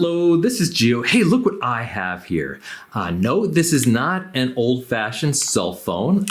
Hello, this is Gio. Hey, look what I have here. No, this is not an old-fashioned cell phone.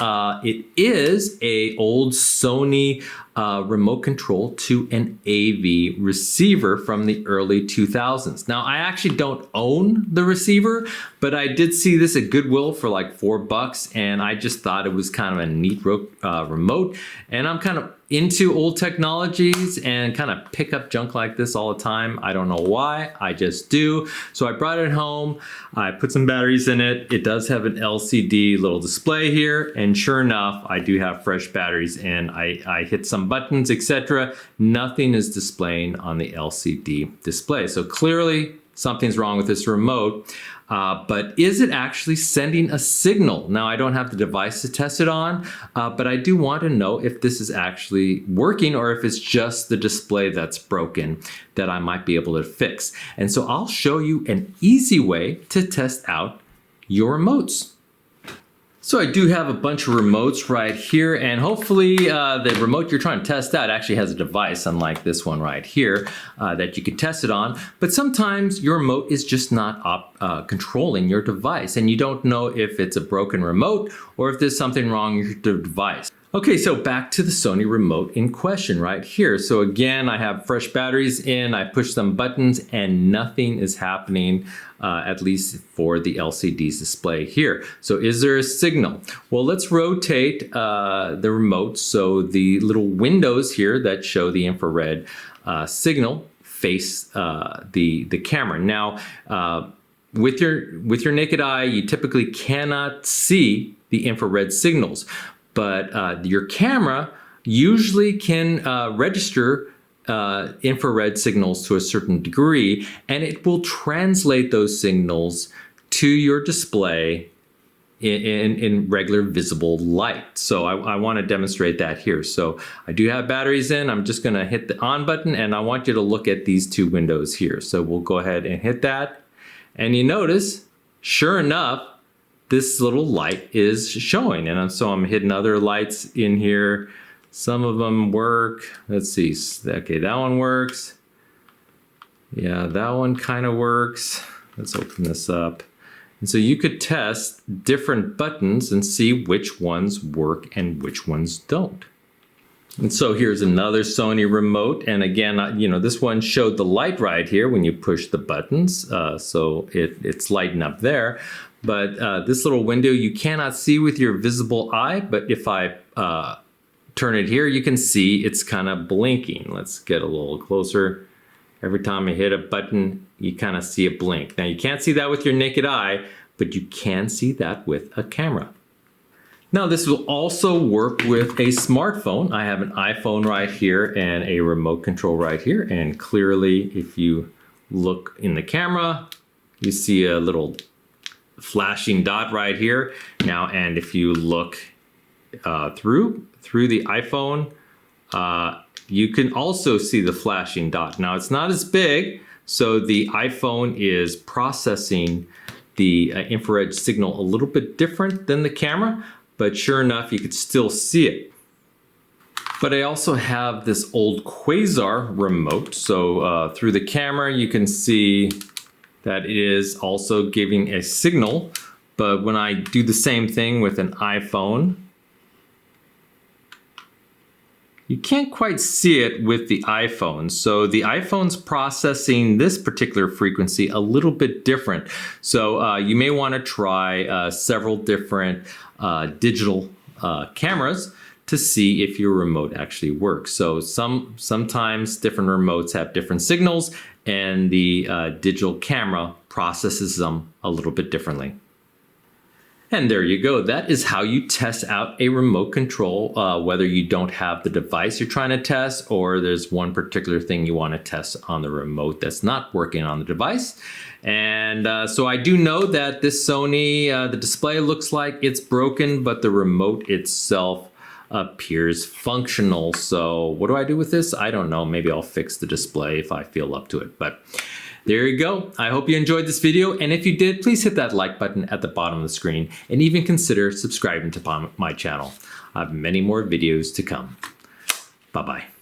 It is an old Sony remote control to an AV receiver from the early 2000s. Now, I actually don't own the receiver, but I did see this at Goodwill for like $4, and I just thought it was kind of a neat remote. And I'm kind of into old technologies and kind of pick up junk like this all the time. I don't know why, I just do. So I brought it home, I put some batteries in it. It does have an LCD little display here, and sure enough, I do have fresh batteries, and I hit some buttons, etc. Nothing is displaying on the LCD display. So clearly something's wrong with this remote. But is it actually sending a signal? Now, I don't have the device to test it on, but I do want to know if this is actually working or if it's just the display that's broken that I might be able to fix. And so I'll show you an easy way to test out your remotes. So I do have a bunch of remotes right here, and hopefully the remote you're trying to test out actually has a device, unlike this one right here, that you can test it on. But sometimes your remote is just not controlling your device, and you don't know if it's a broken remote or if there's something wrong with your device. Okay, so back to the Sony remote in question right here. So again, I have fresh batteries in, I push some buttons, and nothing is happening, at least for the LCD's display here. So is there a signal? Well, let's rotate the remote so the little windows here that show the infrared signal face the camera. Now, with your naked eye, you typically cannot see the infrared signals. But your camera usually can register infrared signals to a certain degree, and it will translate those signals to your display in regular visible light. So I want to demonstrate that here. So I do have batteries in. I'm just going to hit the on button, and I want you to look at these two windows here. So we'll go ahead and hit that, and you notice, sure enough, this little light is showing, and so I'm hitting other lights in here. Some of them work. Let's see. Okay, that one works. Yeah, that one kind of works. Let's open this up. And so you could test different buttons and see which ones work and which ones don't. And so here's another Sony remote, and again, this one showed the light right here when you push the buttons, so it's lighting up there. But this little window you cannot see with your visible eye, but if I turn it here, you can see it's kind of blinking. Let's get a little closer. Every time I hit a button, you kind of see it blink. Now, you can't see that with your naked eye, but you can see that with a camera. Now, this will also work with a smartphone. I have an iPhone right here and a remote control right here, and clearly, if you look in the camera, you see a little flashing dot right here. Now, and if you look through the iPhone, you can also see the flashing dot. Now, it's not as big, so the iPhone is processing the infrared signal a little bit different than the camera, but sure enough, you could still see it. But I also have this old Quasar remote, so through the camera, you can see that it is also giving a signal, but when I do the same thing with an iPhone, you can't quite see it with the iPhone. So the iPhone's processing this particular frequency a little bit different. So you may want to try several different digital cameras to see if your remote actually works. So sometimes different remotes have different signals, and the digital camera processes them a little bit differently. And there you go. That is how you test out a remote control, whether you don't have the device you're trying to test, or there's one particular thing you want to test on the remote that's not working on the device. And so I do know that this Sony, the display looks like it's broken, but the remote itself appears functional. So what do I do with this? I don't know. Maybe I'll fix the display if I feel up to it. But there you go. I hope you enjoyed this video. And if you did, please hit that like button at the bottom of the screen, and even consider subscribing to my channel. I have many more videos to come. Bye-bye.